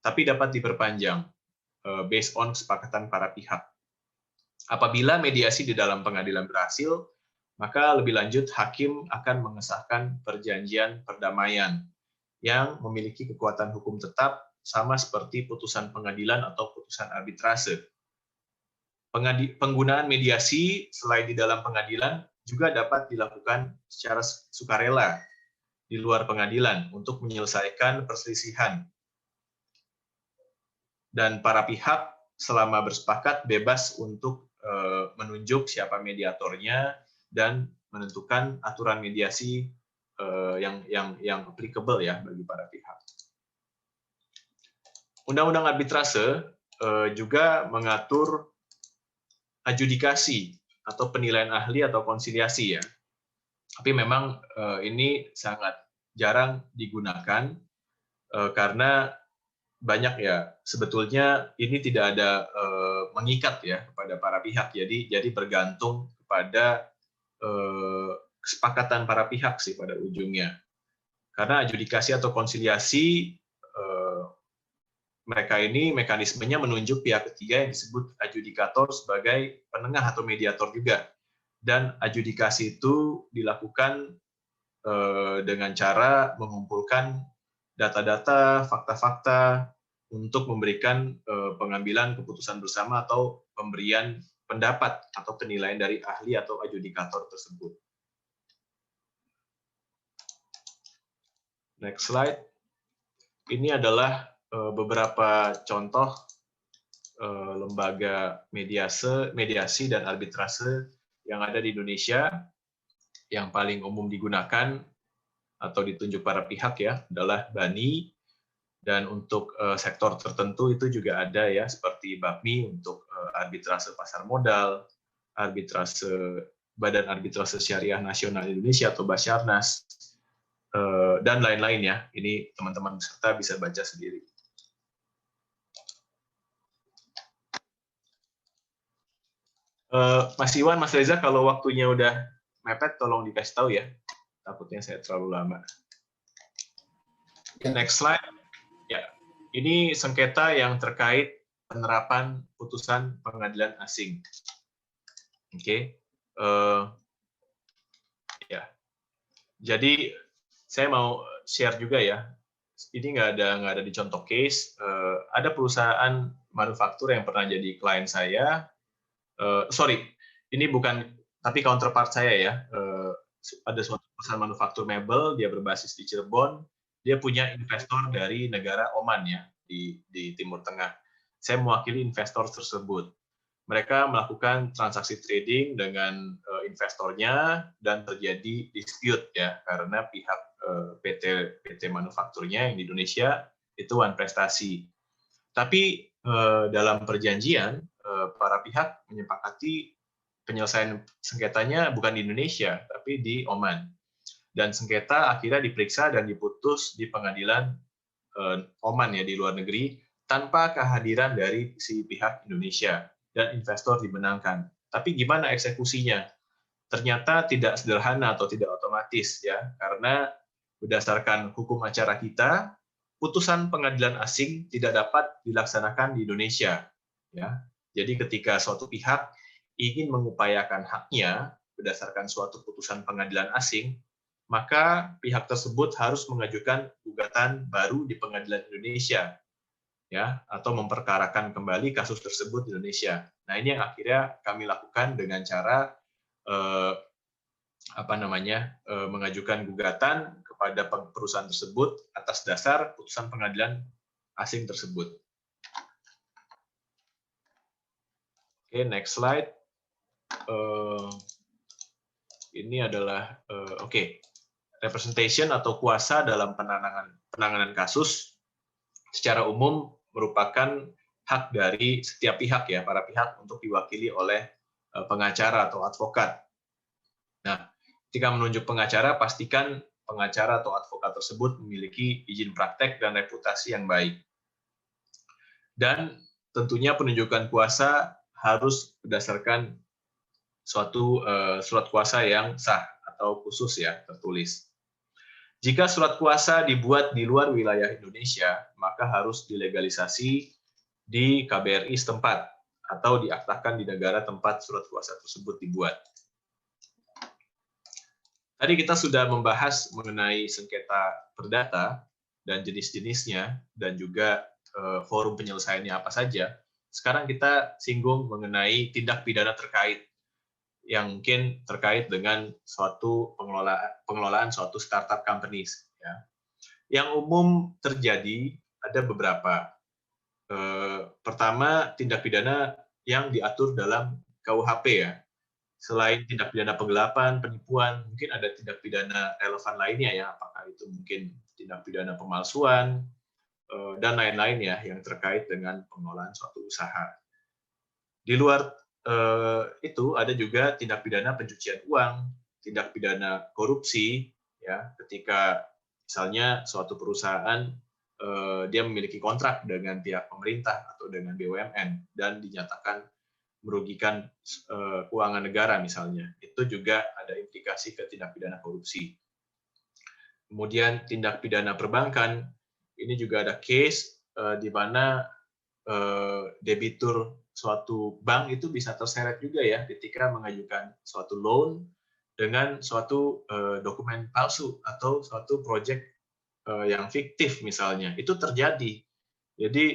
tapi dapat diperpanjang based on kesepakatan para pihak. Apabila mediasi di dalam pengadilan berhasil, maka lebih lanjut hakim akan mengesahkan perjanjian perdamaian yang memiliki kekuatan hukum tetap sama seperti putusan pengadilan atau putusan arbitrase. Penggunaan mediasi selain di dalam pengadilan juga dapat dilakukan secara sukarela di luar pengadilan untuk menyelesaikan perselisihan. Dan para pihak selama bersepakat bebas untuk menunjuk siapa mediatornya dan menentukan aturan mediasi yang applicable ya bagi para pihak. Undang-undang arbitrase juga mengatur adjudikasi atau penilaian ahli atau konsiliasi ya. Tapi memang ini sangat jarang digunakan karena banyak ya sebetulnya ini tidak ada mengikat ya kepada para pihak. Jadi bergantung kepada kesepakatan para pihak sih pada ujungnya. Karena adjudikasi atau konsiliasi mereka ini mekanismenya menunjuk pihak ketiga yang disebut adjudikator sebagai penengah atau mediator juga. Dan adjudikasi itu dilakukan dengan cara mengumpulkan data-data, fakta-fakta untuk memberikan pengambilan keputusan bersama atau pemberian pendapat atau penilaian dari ahli atau adjudikator tersebut. Next slide. Ini adalah beberapa contoh lembaga mediasi dan arbitrase yang ada di Indonesia. Yang paling umum digunakan atau ditunjuk para pihak ya adalah BANI, dan untuk sektor tertentu itu juga ada ya seperti BAPMI untuk arbitrase pasar modal, arbitrase Badan Arbitrase Syariah Nasional Indonesia atau Basarnas, dan lain-lain ya. Ini teman-teman peserta bisa baca sendiri. Mas Iwan, Mas Reza, kalau waktunya udah mepet, tolong dikasih tahu ya. Takutnya saya terlalu lama. Next slide. Ya, ini sengketa yang terkait penerapan putusan pengadilan asing. Oke. Ya. Jadi saya mau share juga ya. Ini nggak ada di contoh case. Ada perusahaan manufaktur yang pernah jadi klien saya. Sorry, ini bukan, tapi counterpart saya ya. Ada suatu perusahaan manufaktur mebel, dia berbasis di Cirebon, dia punya investor dari negara Oman ya, di Timur Tengah. Saya mewakili investor tersebut. Mereka melakukan transaksi trading dengan investornya dan terjadi dispute ya, karena pihak PT manufakturnya yang di Indonesia itu One Prestasi. Tapi dalam perjanjian para pihak menyepakati penyelesaian sengketanya bukan di Indonesia, tapi di Oman. Dan sengketa akhirnya diperiksa dan diputus di pengadilan Oman ya, di luar negeri, tanpa kehadiran dari si pihak Indonesia, dan investor dimenangkan. Tapi gimana eksekusinya? Ternyata tidak sederhana atau tidak otomatis ya, karena berdasarkan hukum acara kita, putusan pengadilan asing tidak dapat dilaksanakan di Indonesia ya. Jadi ketika suatu pihak ingin mengupayakan haknya berdasarkan suatu putusan pengadilan asing, maka pihak tersebut harus mengajukan gugatan baru di pengadilan Indonesia ya, atau memperkarakan kembali kasus tersebut di Indonesia. Nah, ini yang akhirnya kami lakukan dengan cara mengajukan gugatan kepada perusahaan tersebut atas dasar putusan pengadilan asing tersebut. Oke, next slide. Ini adalah representation atau kuasa dalam penanganan kasus secara umum merupakan hak dari setiap pihak ya, para pihak untuk diwakili oleh pengacara atau advokat. Nah, ketika menunjuk pengacara, pastikan pengacara atau advokat tersebut memiliki izin praktek dan reputasi yang baik. Dan tentunya penunjukan kuasa harus berdasarkan suatu surat kuasa yang sah atau khusus ya, tertulis. Jika surat kuasa dibuat di luar wilayah Indonesia, maka harus dilegalisasi di KBRI setempat atau diaktakan di negara tempat surat kuasa tersebut dibuat. Tadi kita sudah membahas mengenai sengketa perdata dan jenis-jenisnya dan juga forum penyelesaiannya apa saja. Sekarang kita singgung mengenai tindak pidana terkait yang mungkin terkait dengan suatu pengelolaan suatu startup companies. Ya. Yang umum terjadi ada beberapa. Pertama, tindak pidana yang diatur dalam KUHP ya. Selain tindak pidana penggelapan, penipuan, mungkin ada tindak pidana relevan lainnya ya. Apakah itu mungkin tindak pidana pemalsuan dan lain-lain ya yang terkait dengan pengelolaan suatu usaha. Di luar itu ada juga tindak pidana pencucian uang, tindak pidana korupsi, ya, ketika misalnya suatu perusahaan dia memiliki kontrak dengan pihak pemerintah atau dengan BUMN dan dinyatakan merugikan keuangan negara misalnya, itu juga ada implikasi ke tindak pidana korupsi. Kemudian tindak pidana perbankan, ini juga ada case di mana debitur suatu bank itu bisa terseret juga ya ketika mengajukan suatu loan dengan suatu dokumen palsu atau suatu project yang fiktif misalnya. Itu terjadi. Jadi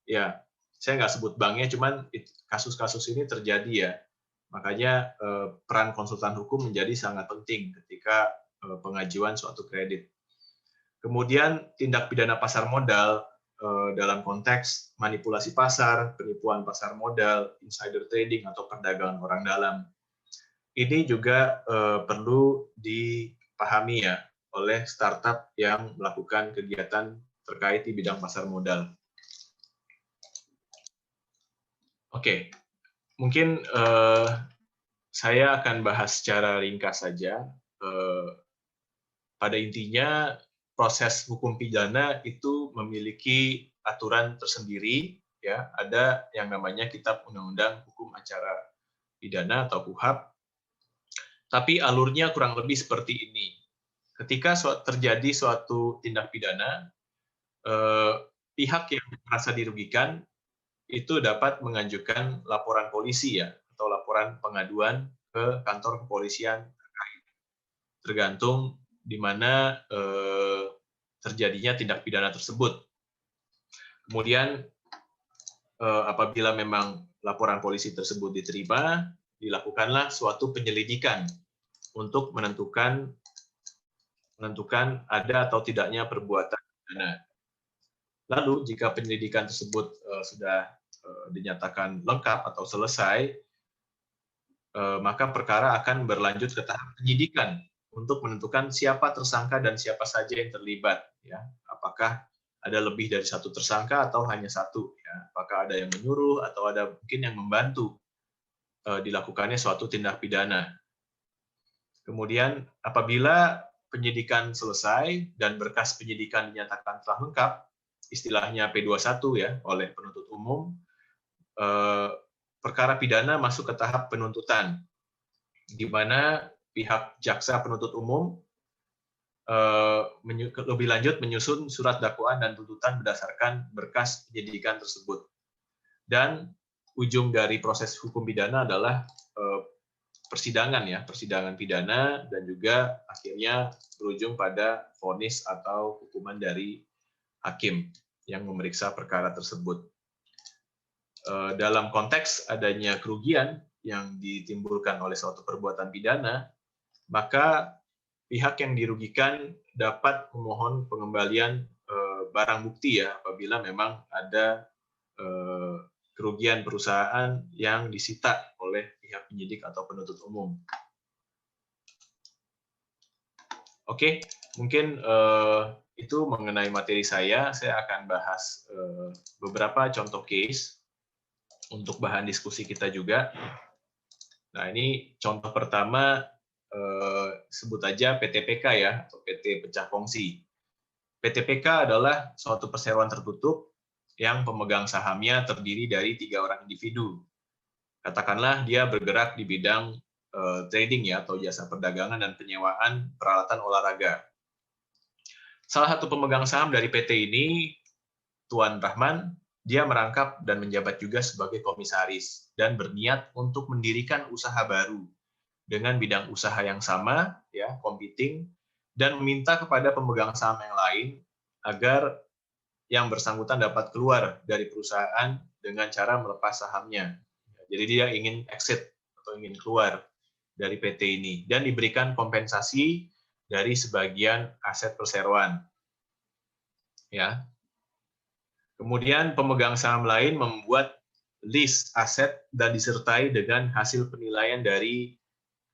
ya saya nggak sebut banknya, cuman kasus-kasus ini terjadi ya. Makanya peran konsultan hukum menjadi sangat penting ketika pengajuan suatu kredit. Kemudian tindak pidana pasar modal dalam konteks manipulasi pasar, penipuan pasar modal, insider trading atau perdagangan orang dalam. Ini juga perlu dipahami ya oleh startup yang melakukan kegiatan terkait di bidang pasar modal. Oke, mungkin saya akan bahas secara ringkas saja. Pada intinya proses hukum pidana itu memiliki aturan tersendiri, ya. Ada yang namanya Kitab Undang-Undang Hukum Acara Pidana atau KUHP. Tapi alurnya kurang lebih seperti ini. Ketika terjadi suatu tindak pidana, pihak yang merasa dirugikan itu dapat mengajukan laporan polisi ya atau laporan pengaduan ke kantor kepolisian terkait. Tergantung di mana terjadinya tindak pidana tersebut. Kemudian apabila memang laporan polisi tersebut diterima, dilakukanlah suatu penyelidikan untuk menentukan ada atau tidaknya perbuatan pidana. Lalu jika penyelidikan tersebut sudah dinyatakan lengkap atau selesai, maka perkara akan berlanjut ke tahap penyidikan untuk menentukan siapa tersangka dan siapa saja yang terlibat. Ya. Apakah ada lebih dari satu tersangka atau hanya satu? Ya. Apakah ada yang menyuruh atau ada mungkin yang membantu dilakukannya suatu tindak pidana. Kemudian apabila penyidikan selesai dan berkas penyidikan dinyatakan telah lengkap, istilahnya P21 ya oleh penuntut umum, perkara pidana masuk ke tahap penuntutan, di mana pihak jaksa penuntut umum lebih lanjut menyusun surat dakwaan dan tuntutan berdasarkan berkas penyidikan tersebut. Dan ujung dari proses hukum pidana adalah persidangan ya, persidangan pidana dan juga akhirnya berujung pada vonis atau hukuman dari hakim yang memeriksa perkara tersebut. Dalam konteks adanya kerugian yang ditimbulkan oleh suatu perbuatan pidana, maka pihak yang dirugikan dapat memohon pengembalian barang bukti ya apabila memang ada kerugian perusahaan yang disita oleh pihak penyidik atau penuntut umum. Oke, mungkin itu mengenai materi saya akan bahas beberapa contoh case untuk bahan diskusi kita juga. Nah, ini contoh pertama, sebut aja PTPK ya, atau PT Pecah Kongsi. PTPK adalah suatu perseroan tertutup yang pemegang sahamnya terdiri dari 3 orang individu. Katakanlah dia bergerak di bidang trading ya, atau jasa perdagangan dan penyewaan peralatan olahraga. Salah satu pemegang saham dari PT ini, Tuan Rahman, dia merangkap dan menjabat juga sebagai komisaris dan berniat untuk mendirikan usaha baru dengan bidang usaha yang sama, ya, competing, dan meminta kepada pemegang saham yang lain agar yang bersangkutan dapat keluar dari perusahaan dengan cara melepas sahamnya. Jadi dia ingin exit atau ingin keluar dari PT ini dan diberikan kompensasi dari sebagian aset perseroan. Ya. Kemudian pemegang saham lain membuat list aset dan disertai dengan hasil penilaian dari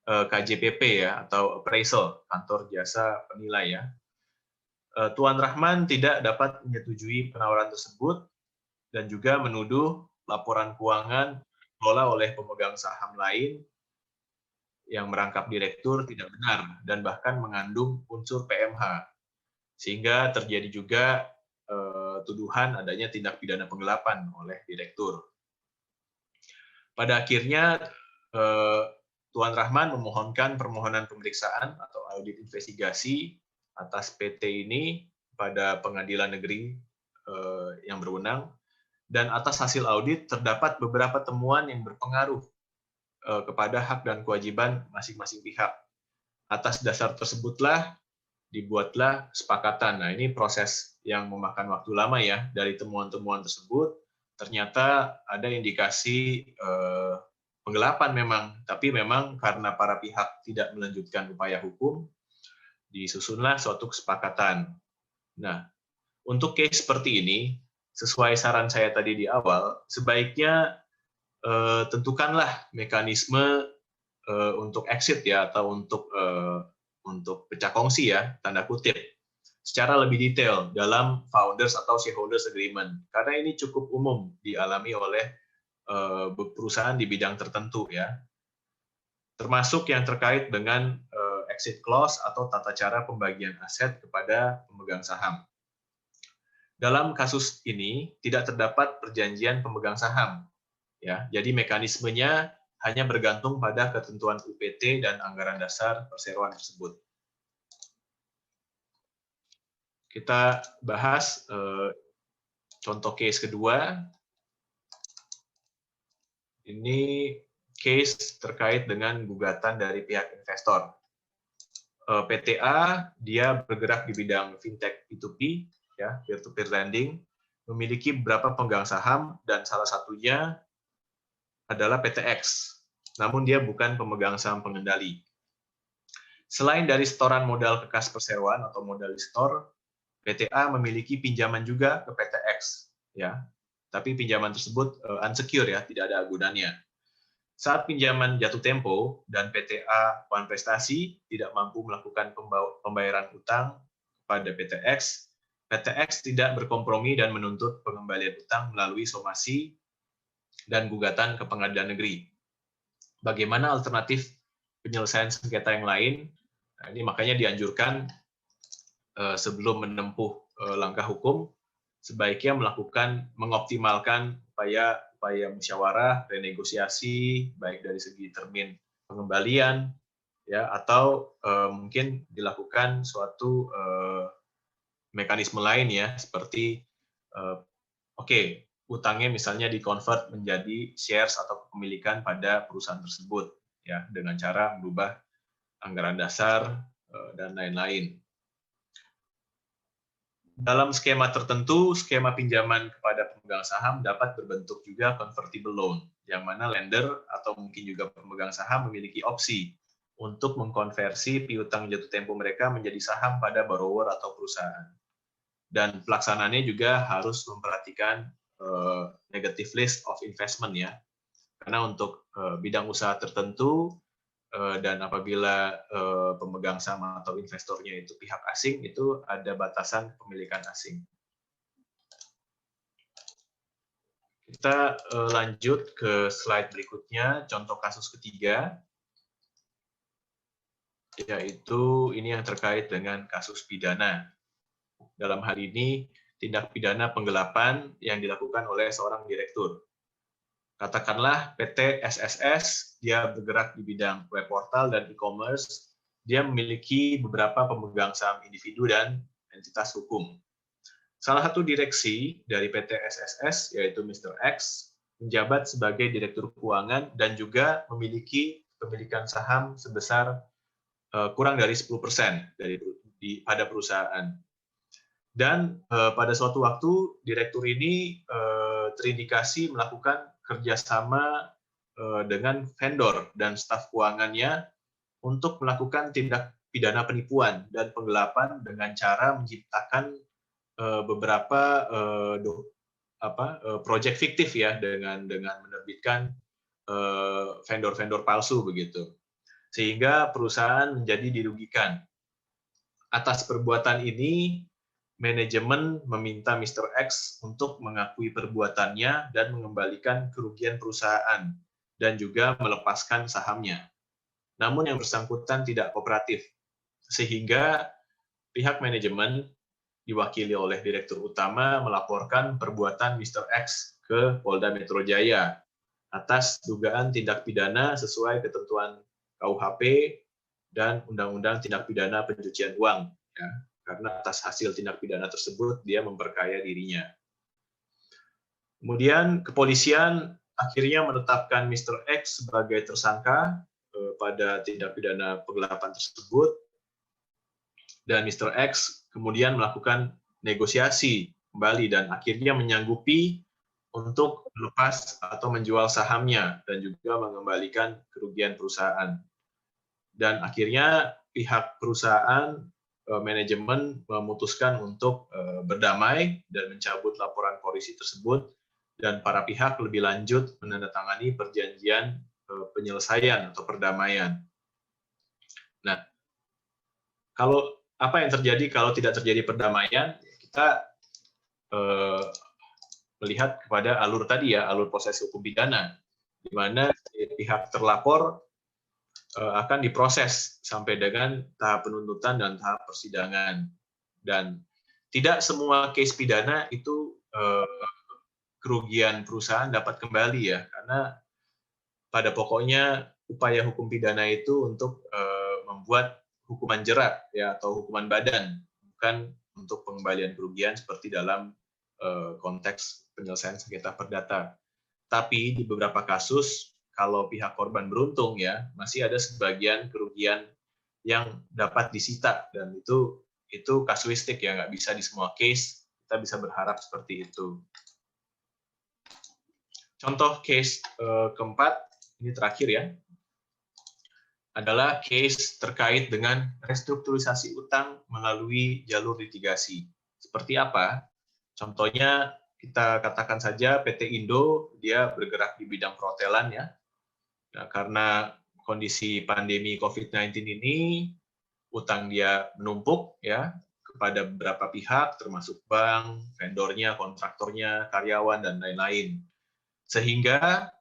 KJPP ya, atau appraisal, kantor jasa penilai ya. Tuan Rahman tidak dapat menyetujui penawaran tersebut dan juga menuduh laporan keuangan dikelola oleh pemegang saham lain yang merangkap direktur tidak benar dan bahkan mengandung unsur PMH, sehingga terjadi juga tuduhan adanya tindak pidana penggelapan oleh direktur. Pada akhirnya Tuan Rahman memohonkan permohonan pemeriksaan atau audit investigasi atas PT ini pada pengadilan negeri yang berwenang, dan atas hasil audit terdapat beberapa temuan yang berpengaruh kepada hak dan kewajiban masing-masing pihak. Atas dasar tersebutlah dibuatlah kesepakatan. Nah, ini proses yang memakan waktu lama ya. Dari temuan-temuan tersebut ternyata ada indikasi penggelapan memang, tapi memang karena para pihak tidak melanjutkan upaya hukum, disusunlah suatu kesepakatan. Nah, untuk case seperti ini, sesuai saran saya tadi di awal, sebaiknya tentukanlah mekanisme untuk exit ya, atau untuk pecah kongsi ya, tanda kutip, secara lebih detail dalam founders atau shareholders agreement, karena ini cukup umum dialami oleh perusahaan di bidang tertentu ya, termasuk yang terkait dengan exit clause atau tata cara pembagian aset kepada pemegang saham. Dalam kasus ini tidak terdapat perjanjian pemegang saham, ya. Jadi mekanismenya hanya bergantung pada ketentuan UPT dan anggaran dasar perseroan tersebut. Kita bahas contoh case kedua. Ini case terkait dengan gugatan dari pihak investor. PTA dia bergerak di bidang fintech P2P, ya, peer-to-peer lending, memiliki beberapa pemegang saham dan salah satunya adalah PTX. Namun dia bukan pemegang saham pengendali. Selain dari setoran modal kekas perseroan atau modal store, PTA memiliki pinjaman juga ke PTX, ya. Tapi pinjaman tersebut unsecure ya, tidak ada agunannya. Saat pinjaman jatuh tempo dan PTA One Prestasi tidak mampu melakukan pembayaran utang pada PTX, PTX tidak berkompromi dan menuntut pengembalian utang melalui somasi dan gugatan ke pengadilan negeri. Bagaimana alternatif penyelesaian sengketa yang lain? Nah, ini makanya dianjurkan sebelum menempuh langkah hukum, sebaiknya mengoptimalkan upaya musyawarah, renegosiasi, baik dari segi termin pengembalian, ya, atau mungkin dilakukan suatu mekanisme lain ya, seperti utangnya misalnya di-convert menjadi shares atau kepemilikan pada perusahaan tersebut, ya, dengan cara merubah anggaran dasar dan lain-lain. Dalam skema tertentu, skema pinjaman kepada pemegang saham dapat berbentuk juga convertible loan, yang mana lender atau mungkin juga pemegang saham memiliki opsi untuk mengkonversi piutang jatuh tempo mereka menjadi saham pada borrower atau perusahaan. Dan pelaksanaannya juga harus memperhatikan negative list of investment ya, karena untuk bidang usaha tertentu dan apabila pemegang saham atau investornya itu pihak asing, itu ada batasan kepemilikan asing. Kita lanjut ke slide berikutnya, contoh kasus ketiga, yaitu ini yang terkait dengan kasus pidana. Dalam hal ini, tindak pidana penggelapan yang dilakukan oleh seorang direktur. Katakanlah PT SSS, dia bergerak di bidang web portal dan e-commerce, dia memiliki beberapa pemegang saham individu dan entitas hukum. Salah satu direksi dari PT SSS, yaitu Mr. X, menjabat sebagai Direktur Keuangan dan juga memiliki kepemilikan saham sebesar kurang dari 10% pada perusahaan. Dan pada suatu waktu, Direktur ini terindikasi melakukan kerjasama dengan vendor dan staf keuangannya untuk melakukan tindak pidana penipuan dan penggelapan dengan cara menciptakan beberapa proyek fiktif ya dengan menerbitkan vendor-vendor palsu begitu, sehingga perusahaan menjadi dirugikan. Atas perbuatan ini, manajemen meminta Mr. X untuk mengakui perbuatannya dan mengembalikan kerugian perusahaan dan juga melepaskan sahamnya. Namun yang bersangkutan tidak kooperatif, sehingga pihak manajemen diwakili oleh Direktur Utama melaporkan perbuatan Mr. X ke Polda Metro Jaya atas dugaan tindak pidana sesuai ketentuan KUHP dan Undang-Undang Tindak Pidana Pencucian Uang, ya, karena atas hasil tindak pidana tersebut dia memperkaya dirinya. Kemudian kepolisian akhirnya menetapkan Mr. X sebagai tersangka pada tindak pidana penggelapan tersebut, dan Mr. X kemudian melakukan negosiasi kembali dan akhirnya menyanggupi untuk melepas atau menjual sahamnya dan juga mengembalikan kerugian perusahaan. Dan akhirnya pihak perusahaan manajemen memutuskan untuk berdamai dan mencabut laporan polisi tersebut, dan para pihak lebih lanjut menandatangani perjanjian penyelesaian atau perdamaian. Nah, kalau apa yang terjadi kalau tidak terjadi perdamaian, kita melihat kepada alur tadi ya, alur proses hukum pidana, di mana pihak terlapor akan diproses sampai dengan tahap penuntutan dan tahap persidangan. Dan tidak semua case pidana itu kerugian perusahaan dapat kembali ya, karena pada pokoknya upaya hukum pidana itu untuk membuat hukuman jerat ya atau hukuman badan, bukan untuk pengembalian kerugian seperti dalam konteks penyelesaian sengketa perdata. Tapi di beberapa kasus, kalau pihak korban beruntung ya, masih ada sebagian kerugian yang dapat disita, dan itu kasuistik ya, nggak bisa di semua case kita bisa berharap seperti itu. Contoh case keempat, ini terakhir ya, adalah case terkait dengan restrukturisasi utang melalui jalur litigasi. Seperti apa? Contohnya kita katakan saja PT Indo, dia bergerak di bidang perhotelan ya. Nah, karena kondisi pandemi COVID-19 ini, utang dia menumpuk ya kepada beberapa pihak, termasuk bank, vendornya, kontraktornya, karyawan, dan lain-lain. Sehingga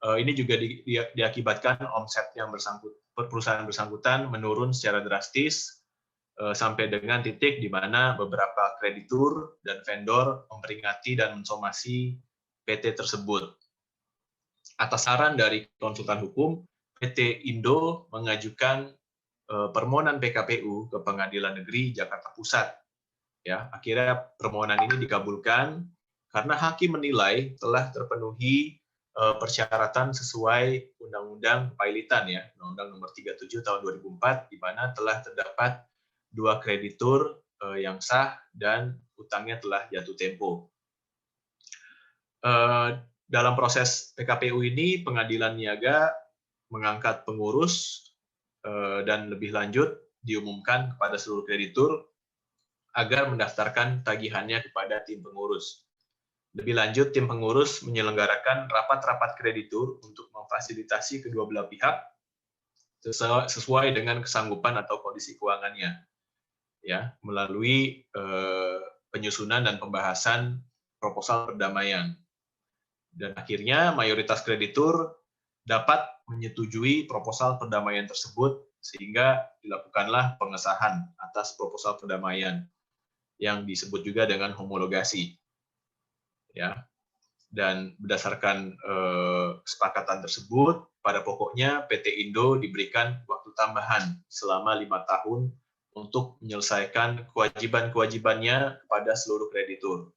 ini juga diakibatkan omset yang perusahaan bersangkutan menurun secara drastis sampai dengan titik di mana beberapa kreditur dan vendor memperingati dan mensomasi PT tersebut. Atas saran dari konsultan hukum, PT Indo mengajukan permohonan PKPU ke Pengadilan Negeri Jakarta Pusat. Ya, akhirnya permohonan ini dikabulkan karena hakim menilai telah terpenuhi persyaratan sesuai Undang-Undang Kepailitan ya, Undang-Undang Nomor 37 Tahun 2004, di mana telah terdapat 2 kreditur yang sah dan utangnya telah jatuh tempo. Dalam proses PKPU ini, Pengadilan Niaga mengangkat pengurus dan lebih lanjut diumumkan kepada seluruh kreditur agar mendaftarkan tagihannya kepada tim pengurus. Lebih lanjut, tim pengurus menyelenggarakan rapat-rapat kreditur untuk memfasilitasi kedua belah pihak sesuai dengan kesanggupan atau kondisi keuangannya, ya, melalui penyusunan dan pembahasan proposal perdamaian. Dan akhirnya mayoritas kreditur dapat menyetujui proposal perdamaian tersebut, sehingga dilakukanlah pengesahan atas proposal perdamaian yang disebut juga dengan homologasi. Ya, dan berdasarkan kesepakatan tersebut, pada pokoknya PT Indo diberikan waktu tambahan selama 5 tahun untuk menyelesaikan kewajiban-kewajibannya kepada seluruh kreditur.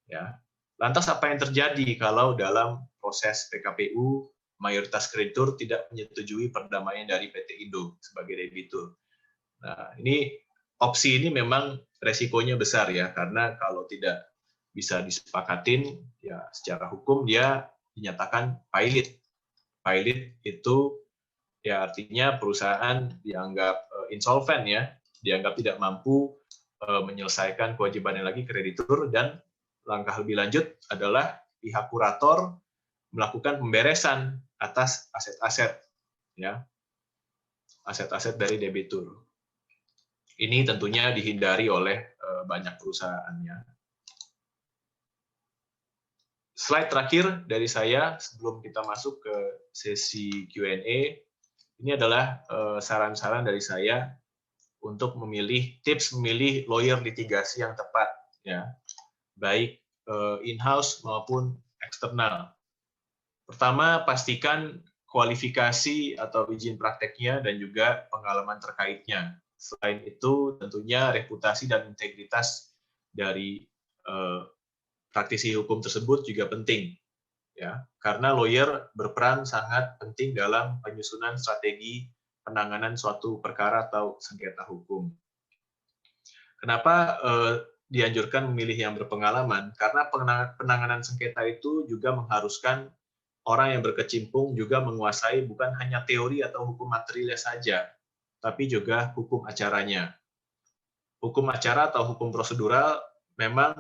Ya. Lantas apa yang terjadi kalau dalam proses PKPU mayoritas kreditur tidak menyetujui perdamaian dari PT Indo sebagai debitur? Nah, opsi ini memang resikonya besar ya, karena kalau tidak bisa disepakatin, ya secara hukum dia dinyatakan pailit. Pailit itu ya artinya perusahaan dianggap insolven ya, dianggap tidak mampu menyelesaikan kewajibannya lagi kreditur, dan langkah lebih lanjut adalah pihak kurator melakukan pemberesan atas aset-aset ya, aset-aset dari debitur. Ini tentunya dihindari oleh banyak perusahaannya. Slide terakhir dari saya sebelum kita masuk ke sesi Q&A, ini adalah saran-saran dari saya untuk tips memilih lawyer litigasi yang tepat, ya, baik in-house maupun eksternal. Pertama, pastikan kualifikasi atau izin prakteknya dan juga pengalaman terkaitnya. Selain itu, tentunya reputasi dan integritas dari praktisi hukum tersebut juga penting, ya, karena lawyer berperan sangat penting dalam penyusunan strategi penanganan suatu perkara atau sengketa hukum. Kenapa dianjurkan memilih yang berpengalaman? Karena penanganan sengketa itu juga mengharuskan orang yang berkecimpung juga menguasai bukan hanya teori atau hukum materialnya saja, tapi juga hukum acaranya. Hukum acara atau hukum prosedural memang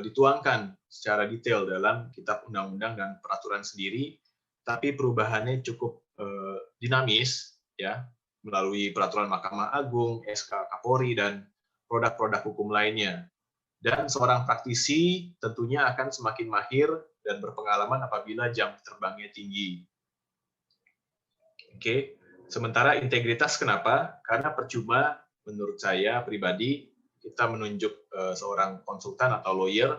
dituangkan secara detail dalam kitab undang-undang dan peraturan sendiri, tapi perubahannya cukup dinamis, ya, melalui peraturan Mahkamah Agung, SK Kapolri, dan produk-produk hukum lainnya. Dan seorang praktisi tentunya akan semakin mahir dan berpengalaman apabila jam terbangnya tinggi. Oke, sementara integritas kenapa? Karena percuma menurut saya pribadi kita menunjuk seorang konsultan atau lawyer,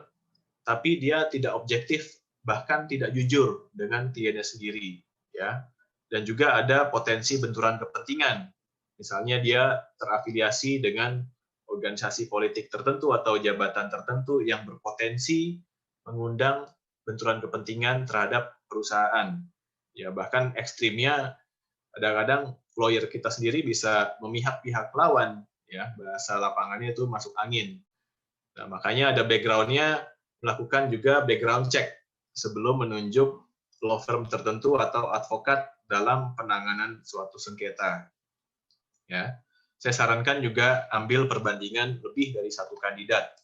tapi dia tidak objektif, bahkan tidak jujur dengan kliennya sendiri, ya. Dan juga ada potensi benturan kepentingan. Misalnya dia terafiliasi dengan organisasi politik tertentu atau jabatan tertentu yang berpotensi mengundang benturan kepentingan terhadap perusahaan. Ya, bahkan ekstrimnya kadang-kadang lawyer kita sendiri bisa memihak-pihak lawan, ya, bahasa lapangannya itu masuk angin. Nah, makanya ada background-nya, melakukan juga background check sebelum menunjuk law firm tertentu atau advokat dalam penanganan suatu sengketa. Ya, saya sarankan juga ambil perbandingan lebih dari satu kandidat,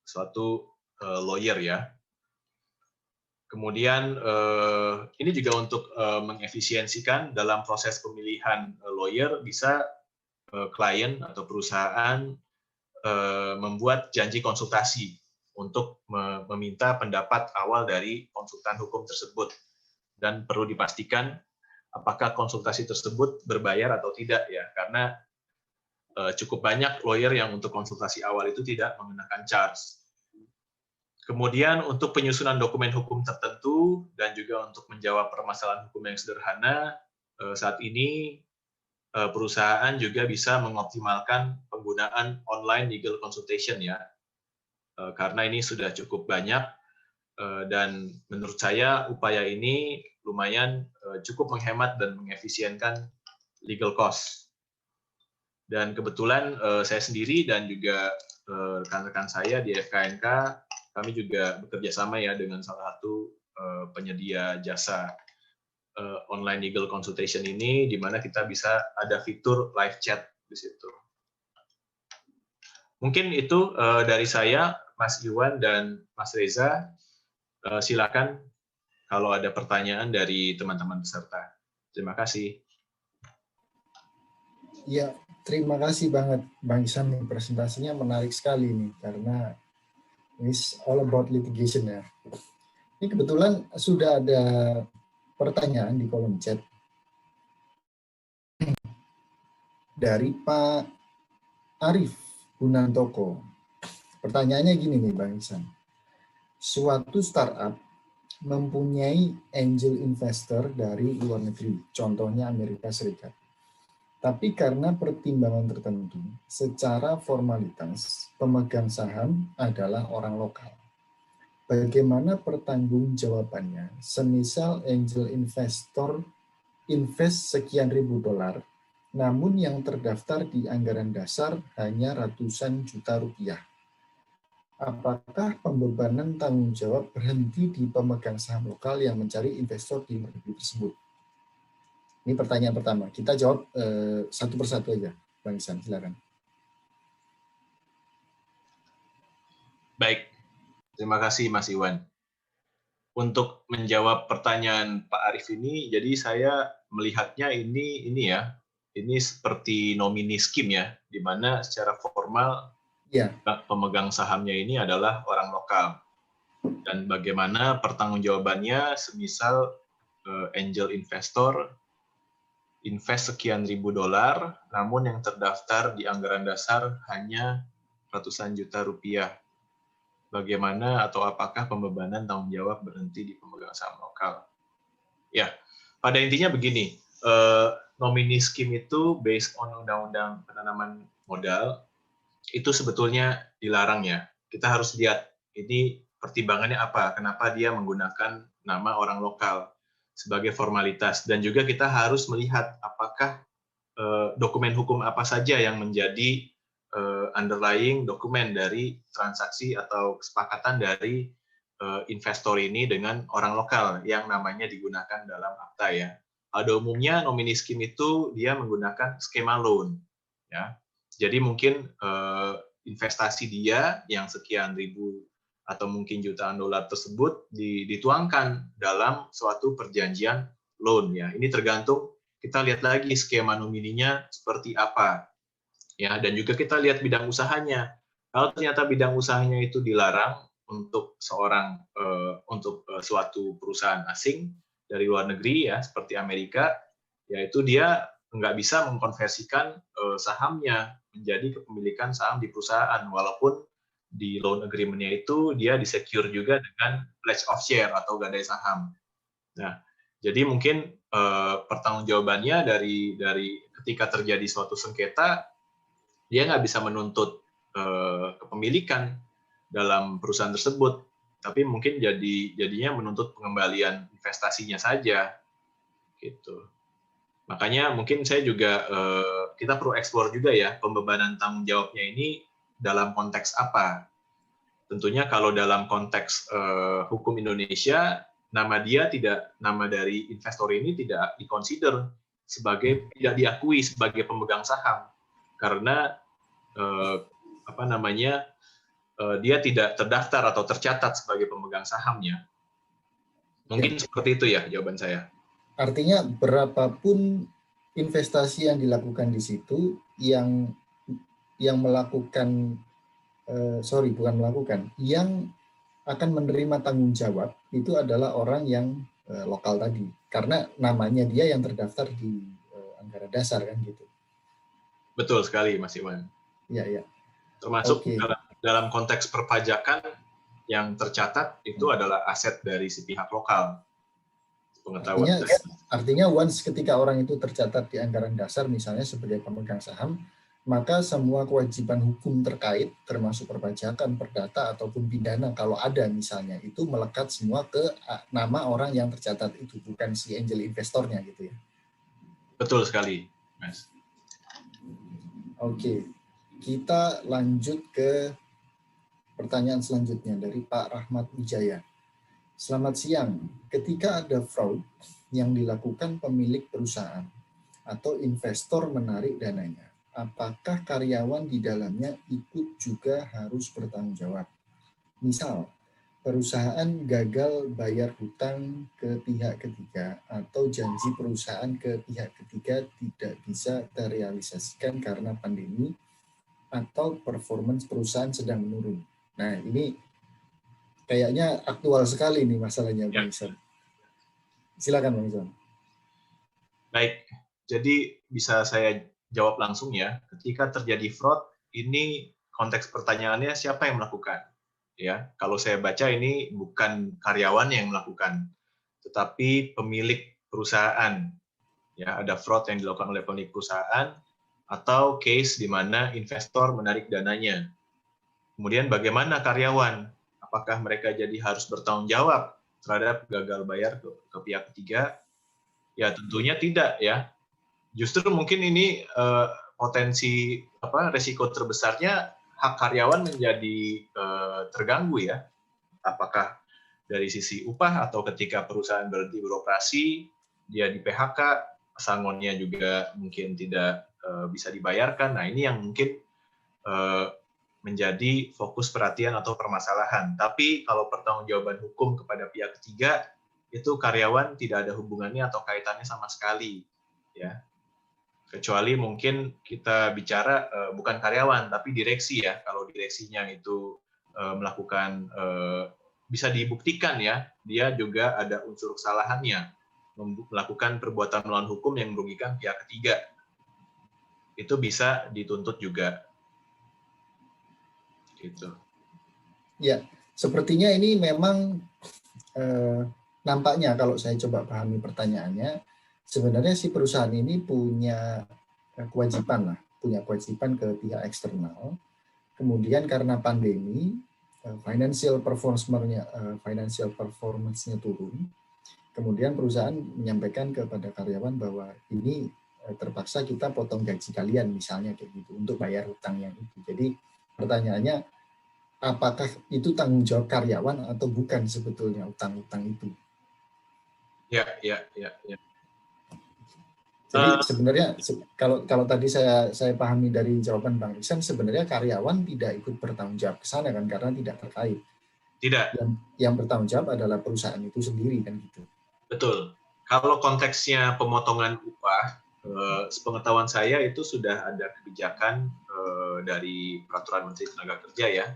suatu lawyer ya. Kemudian ini juga untuk mengefisiensikan dalam proses pemilihan lawyer, bisa klien atau perusahaan membuat janji konsultasi untuk meminta pendapat awal dari konsultan hukum tersebut, dan perlu dipastikan apakah konsultasi tersebut berbayar atau tidak ya, karena cukup banyak lawyer yang untuk konsultasi awal itu tidak mengenakan charge. Kemudian untuk penyusunan dokumen hukum tertentu dan juga untuk menjawab permasalahan hukum yang sederhana, saat ini perusahaan juga bisa mengoptimalkan penggunaan online legal consultation ya, karena ini sudah cukup banyak, dan menurut saya upaya ini lumayan cukup menghemat dan mengefisienkan legal cost. Dan kebetulan saya sendiri dan juga rekan-rekan saya di FKNK, kami juga bekerja sama ya dengan salah satu penyedia jasa online legal consultation ini, di mana kita bisa ada fitur live chat di situ. Mungkin itu dari saya, Mas Iwan dan Mas Reza. Silakan kalau ada pertanyaan dari teman-teman peserta. Terima kasih. Ya, terima kasih banget Bang Ihsan, presentasinya menarik sekali nih, karena it's all about litigation ya. Ini kebetulan sudah ada pertanyaan di kolom chat dari Pak Arif Gunantoko. Pertanyaannya gini nih Bang Ihsan. Suatu startup mempunyai angel investor dari luar negeri, contohnya Amerika Serikat. Tapi karena pertimbangan tertentu, secara formalitas pemegang saham adalah orang lokal. Bagaimana pertanggungjawabannya? Semisal angel investor invest sekian ribu dolar, namun yang terdaftar di anggaran dasar hanya ratusan juta rupiah. Apakah pembebanan tanggung jawab berhenti di pemegang saham lokal yang mencari investor di negeri tersebut? Ini pertanyaan pertama. Kita jawab satu persatu aja, Bang Isan, silakan. Baik, terima kasih Mas Iwan. Untuk menjawab pertanyaan Pak Arief ini, jadi saya melihatnya ini ya, ini seperti nomini skim ya, di mana secara formal Ya. pemegang sahamnya ini adalah orang lokal. Dan bagaimana pertanggungjawabannya, semisal angel investor invest sekian ribu dolar, namun yang terdaftar di anggaran dasar hanya ratusan juta rupiah. Bagaimana atau apakah pembebanan tanggung jawab berhenti di pemegang saham lokal? Ya, pada intinya begini, nomini skim itu based on undang-undang penanaman modal, itu sebetulnya dilarang ya. Kita harus lihat ini pertimbangannya apa, kenapa dia menggunakan nama orang lokal sebagai formalitas. Dan juga kita harus melihat apakah dokumen hukum apa saja yang menjadi underlying dokumen dari transaksi atau kesepakatan dari investor ini dengan orang lokal yang namanya digunakan dalam akta ya. Pada umumnya nomini skim itu dia menggunakan skema loan ya. Jadi mungkin investasi dia yang sekian ribu atau mungkin jutaan dolar tersebut dituangkan dalam suatu perjanjian loan ya. Ini tergantung kita lihat lagi skema nomininya seperti apa. Ya, dan juga kita lihat bidang usahanya. Kalau ternyata bidang usahanya itu dilarang untuk suatu perusahaan asing dari luar negeri ya, seperti Amerika, yaitu dia nggak bisa mengkonversikan sahamnya menjadi kepemilikan saham di perusahaan, walaupun di loan agreement-nya itu dia disecure juga dengan pledge of share atau gadai saham. Nah, jadi mungkin pertanggungjawabannya dari ketika terjadi suatu sengketa, dia nggak bisa menuntut kepemilikan dalam perusahaan tersebut, tapi mungkin jadinya menuntut pengembalian investasinya saja, gitu. Makanya mungkin saya juga kita perlu eksplor juga ya pembebanan tanggung jawabnya ini dalam konteks apa. Tentunya kalau dalam konteks hukum Indonesia, nama dari investor ini tidak dikonsider sebagai, tidak diakui sebagai pemegang saham karena dia tidak terdaftar atau tercatat sebagai pemegang sahamnya. Mungkin seperti itu ya jawaban saya. Artinya berapapun investasi yang dilakukan di situ, yang melakukan yang akan menerima tanggung jawab itu adalah orang yang lokal tadi, karena namanya dia yang terdaftar di anggaran dasar kan gitu. Betul sekali Mas Iwan. Iya. Termasuk dalam konteks perpajakan yang tercatat itu adalah aset dari si pihak lokal. Artinya once ketika orang itu tercatat di anggaran dasar misalnya sebagai pemegang saham, maka semua kewajiban hukum terkait termasuk perpajakan, perdata ataupun pidana kalau ada misalnya itu melekat semua ke nama orang yang tercatat itu, bukan si angel investornya gitu ya. Betul sekali, Mas. Oke. Kita lanjut ke pertanyaan selanjutnya dari Pak Rahmat Wijaya. Selamat siang. Ketika ada fraud yang dilakukan pemilik perusahaan atau investor menarik dananya, apakah karyawan di dalamnya ikut juga harus bertanggung jawab? Misal, perusahaan gagal bayar hutang ke pihak ketiga atau janji perusahaan ke pihak ketiga tidak bisa terrealisasikan karena pandemi atau performance perusahaan sedang menurun. Nah, ini kayaknya aktual sekali nih masalahnya, Bang Isan. Silakan, Bang Isan. Baik, jadi bisa saya jawab langsung ya. Ketika terjadi fraud, ini konteks pertanyaannya siapa yang melakukan? Ya, kalau saya baca ini bukan karyawan yang melakukan, tetapi pemilik perusahaan ya ada fraud yang dilakukan oleh pemilik perusahaan, atau case di mana investor menarik dananya. Kemudian bagaimana karyawan? Apakah mereka jadi harus bertanggung jawab terhadap gagal bayar ke pihak ketiga? Ya tentunya tidak ya. Justru mungkin ini potensi resiko terbesarnya hak karyawan menjadi terganggu ya. Apakah dari sisi upah atau ketika perusahaan berhenti beroperasi, dia di PHK, pesangonnya juga mungkin tidak bisa dibayarkan. Nah ini yang mungkin menjadi fokus perhatian atau permasalahan. Tapi kalau pertanggungjawaban hukum kepada pihak ketiga, itu karyawan tidak ada hubungannya atau kaitannya sama sekali, ya. Kecuali mungkin kita bicara bukan karyawan tapi direksi ya. Kalau direksinya itu melakukan bisa dibuktikan ya, dia juga ada unsur kesalahannya melakukan perbuatan melawan hukum yang merugikan pihak ketiga. Itu bisa dituntut juga. Gitu. Ya, sepertinya ini memang nampaknya kalau saya coba pahami pertanyaannya, sebenarnya si perusahaan ini punya kewajiban ke pihak eksternal. Kemudian karena pandemi, financial performance-nya turun. Kemudian perusahaan menyampaikan kepada karyawan bahwa ini terpaksa kita potong gaji kalian misalnya kayak gitu untuk bayar hutang yang itu. Jadi pertanyaannya, apakah itu tanggung jawab karyawan atau bukan sebetulnya utang-utang itu? Ya. Jadi sebenarnya kalau tadi saya pahami dari jawaban Bang Iksan, sebenarnya karyawan tidak ikut bertanggung jawab ke sana kan karena tidak terkait. Tidak. Yang bertanggung jawab adalah perusahaan itu sendiri kan gitu. Betul. Kalau konteksnya pemotongan upah, sepengetahuan saya itu sudah ada kebijakan dari Peraturan Menteri Tenaga Kerja ya,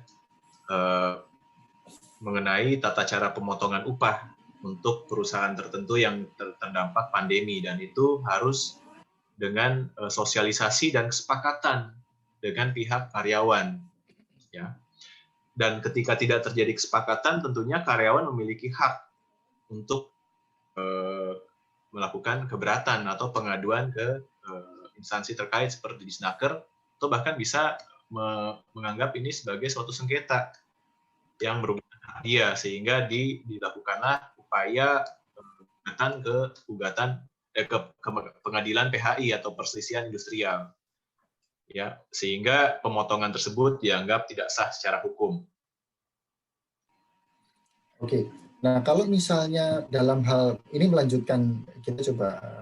mengenai tata cara pemotongan upah untuk perusahaan tertentu yang terdampak pandemi, dan itu harus dengan sosialisasi dan kesepakatan dengan pihak karyawan. Ya. Dan ketika tidak terjadi kesepakatan, tentunya karyawan memiliki hak untuk melakukan keberatan atau pengaduan ke instansi terkait seperti Disnaker, atau bahkan bisa menganggap ini sebagai suatu sengketa yang merugikan dia, sehingga dilakukanlah upaya gugatan ke pengadilan PHI atau perselisihan industrial, ya, sehingga pemotongan tersebut dianggap tidak sah secara hukum. Oke. Nah, kalau misalnya dalam hal ini melanjutkan, kita coba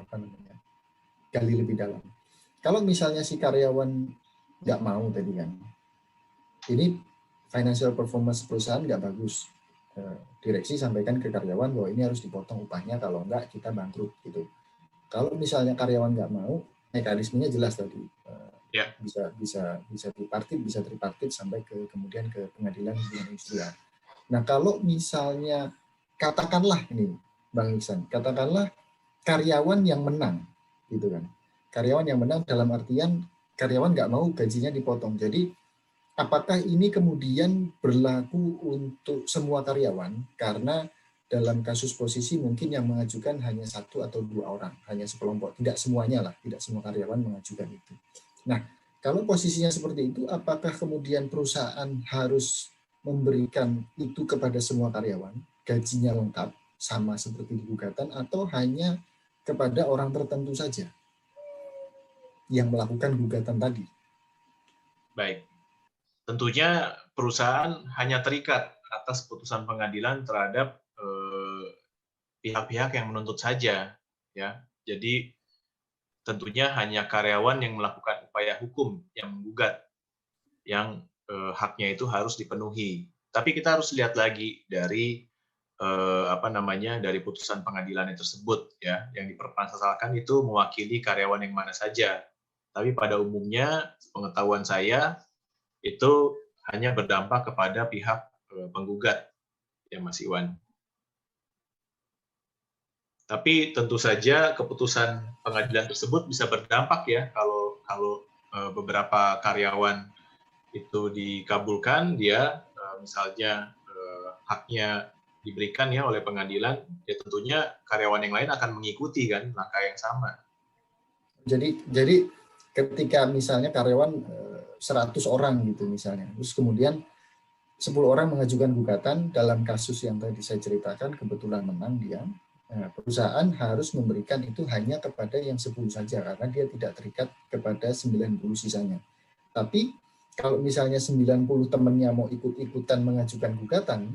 gali lebih dalam. Kalau misalnya si karyawan nggak mau tadi kan, ini financial performance perusahaan nggak bagus. Direksi sampaikan ke karyawan bahwa ini harus dipotong upahnya, kalau enggak kita bangkrut gitu. Kalau misalnya karyawan nggak mau, mekanismenya jelas tadi. Bisa bipartit, bisa tripartit sampai kemudian ke pengadilan hubungan industrial. Nah, kalau misalnya katakanlah ini Bang Iksan, katakanlah karyawan yang menang gitu kan. Karyawan yang menang dalam artian karyawan nggak mau gajinya dipotong. Jadi apakah ini kemudian berlaku untuk semua karyawan? Karena dalam kasus posisi mungkin yang mengajukan hanya 1 atau 2 orang, hanya sekelompok, tidak semuanya lah, tidak semua karyawan mengajukan itu. Nah, kalau posisinya seperti itu, apakah kemudian perusahaan harus memberikan itu kepada semua karyawan, gajinya lengkap, sama seperti di gugatan, atau hanya kepada orang tertentu saja yang melakukan gugatan tadi? Baik. Tentunya perusahaan hanya terikat atas putusan pengadilan terhadap pihak-pihak yang menuntut saja, ya. Jadi tentunya hanya karyawan yang melakukan upaya hukum yang menggugat, yang haknya itu harus dipenuhi. Tapi kita harus lihat lagi dari dari putusan pengadilan tersebut, ya, yang dipermasalahkan itu mewakili karyawan yang mana saja. Tapi pada umumnya pengetahuan saya itu hanya berdampak kepada pihak penggugat, ya Mas Iwan. Tapi tentu saja keputusan pengadilan tersebut bisa berdampak ya, kalau beberapa karyawan itu dikabulkan, dia misalnya haknya diberikan ya oleh pengadilan, ya tentunya karyawan yang lain akan mengikuti kan langkah yang sama. Jadi ketika misalnya karyawan 100 orang gitu misalnya, terus kemudian 10 orang mengajukan gugatan dalam kasus yang tadi saya ceritakan, kebetulan menang dia. Nah, perusahaan harus memberikan itu hanya kepada yang 10 saja karena dia tidak terikat kepada 90 sisanya. Tapi kalau misalnya 90 temannya mau ikut-ikutan mengajukan gugatan,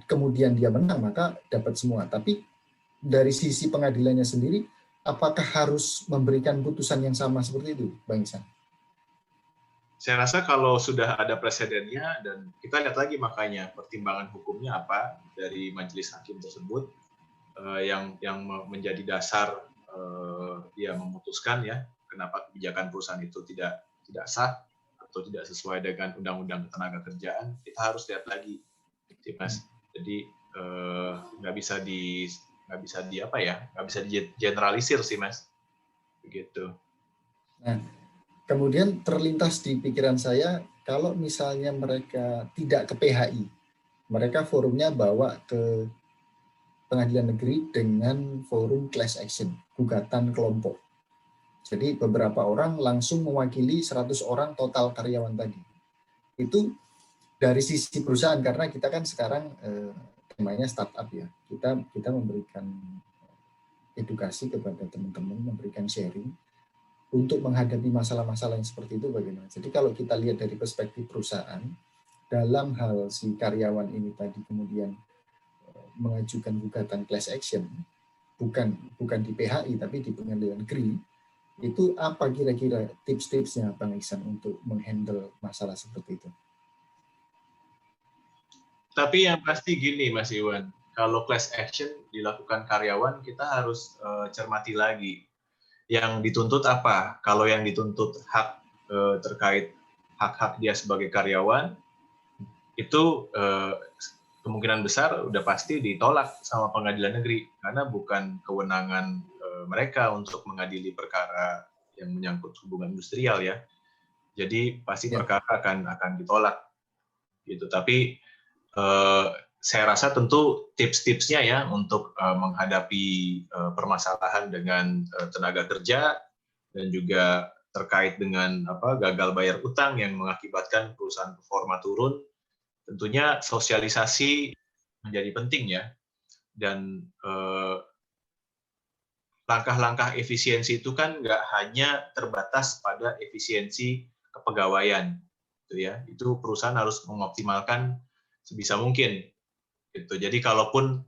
kemudian dia menang, maka dapat semua. Tapi dari sisi pengadilannya sendiri, apakah harus memberikan putusan yang sama seperti itu, Bang Ihsan? Saya rasa kalau sudah ada presidennya, dan kita lihat lagi makanya pertimbangan hukumnya apa dari majelis hakim tersebut, yang menjadi dasar dia memutuskan ya kenapa kebijakan perusahaan itu tidak sah atau tidak sesuai dengan undang-undang ketenagakerjaan, kita harus lihat lagi, Mas. Jadi nggak bisa di generalisir sih, Mas, begitu. Nah, kemudian terlintas di pikiran saya, kalau misalnya mereka tidak ke PHI, mereka forumnya bawa ke pengadilan negeri dengan forum class action, gugatan kelompok. Jadi beberapa orang langsung mewakili 100 orang total karyawan tadi. Itu dari sisi perusahaan, karena kita kan sekarang temanya startup ya. Kita memberikan edukasi kepada teman-teman, memberikan sharing untuk menghadapi masalah-masalah yang seperti itu bagaimana. Jadi kalau kita lihat dari perspektif perusahaan, dalam hal si karyawan ini tadi kemudian mengajukan gugatan class action, bukan di PHI tapi di pengadilan negeri, itu apa kira-kira tips-tipsnya Bang Ihsan untuk menghandle masalah seperti itu? Tapi yang pasti gini, Mas Iwan, kalau class action dilakukan karyawan, kita harus cermati lagi. Yang dituntut apa? Kalau yang dituntut hak terkait hak-hak dia sebagai karyawan, itu kemungkinan besar udah pasti ditolak sama pengadilan negeri, karena bukan kewenangan mereka untuk mengadili perkara yang menyangkut hubungan industrial ya. Jadi pasti perkara akan ditolak gitu. Tapi saya rasa tentu tips-tipsnya ya untuk menghadapi permasalahan dengan tenaga kerja dan juga terkait dengan gagal bayar utang yang mengakibatkan perusahaan performa turun, tentunya sosialisasi menjadi penting ya. Dan langkah-langkah efisiensi itu kan nggak hanya terbatas pada efisiensi kepegawaian, gitu ya. Itu perusahaan harus mengoptimalkan sebisa mungkin. Gitu. Jadi kalaupun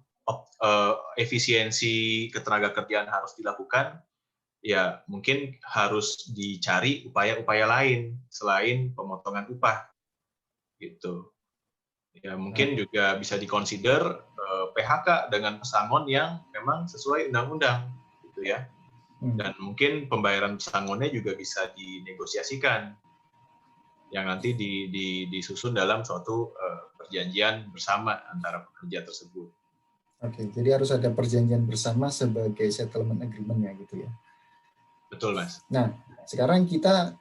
efisiensi ketenagakerjaan harus dilakukan, ya mungkin harus dicari upaya-upaya lain selain pemotongan upah. Gitu. Ya mungkin juga bisa dikonsider PHK dengan pesangon yang memang sesuai undang-undang, gitu ya. Dan mungkin pembayaran pesangonnya juga bisa dinegosiasikan, yang nanti disusun dalam suatu perjanjian bersama antara pekerja tersebut. Oke, jadi harus ada perjanjian bersama sebagai settlement agreement ya gitu ya. Betul, Mas. Nah, sekarang kita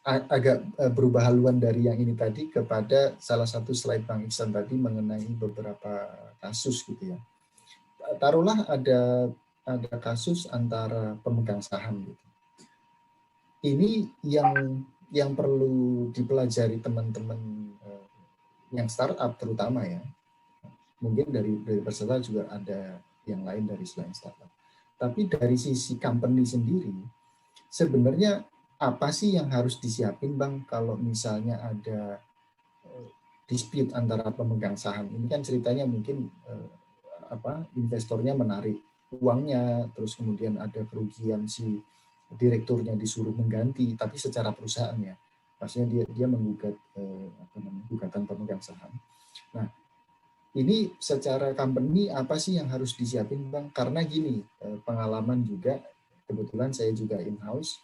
agak berubah haluan dari yang ini tadi kepada salah satu slide Bang Ihsan tadi mengenai beberapa kasus gitu ya. Taruhlah ada kasus antara pemegang saham gitu. Ini yang perlu dipelajari teman-teman yang startup terutama ya. Mungkin dari peserta juga ada yang lain dari selain startup. Tapi dari sisi company sendiri, sebenarnya apa sih yang harus disiapin Bang kalau misalnya ada dispute antara pemegang saham? Ini kan ceritanya mungkin investornya menarik uangnya, terus kemudian ada kerugian si direkturnya disuruh mengganti, tapi secara perusahaan ya, maksudnya dia menggugat gugatan pemegang saham. Nah, ini secara company apa sih yang harus disiapin Bang? Karena gini, pengalaman juga, kebetulan saya juga in-house,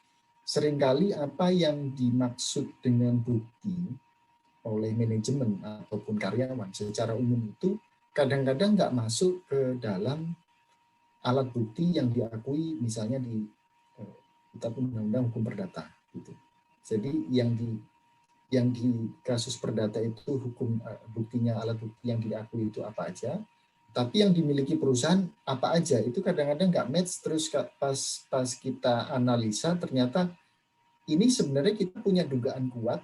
seringkali apa yang dimaksud dengan bukti oleh manajemen ataupun karyawan secara umum itu kadang-kadang nggak masuk ke dalam alat bukti yang diakui misalnya di kitab undang-undang hukum perdata gitu. Jadi yang di kasus perdata itu hukum buktinya, alat bukti yang diakui itu apa aja, tapi yang dimiliki perusahaan apa aja itu kadang-kadang nggak match, terus pas kita analisa ternyata ini sebenarnya kita punya dugaan kuat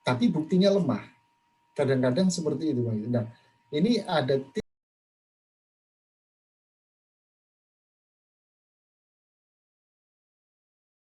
tapi buktinya lemah, kadang-kadang seperti itu Bang. Nah, ini ada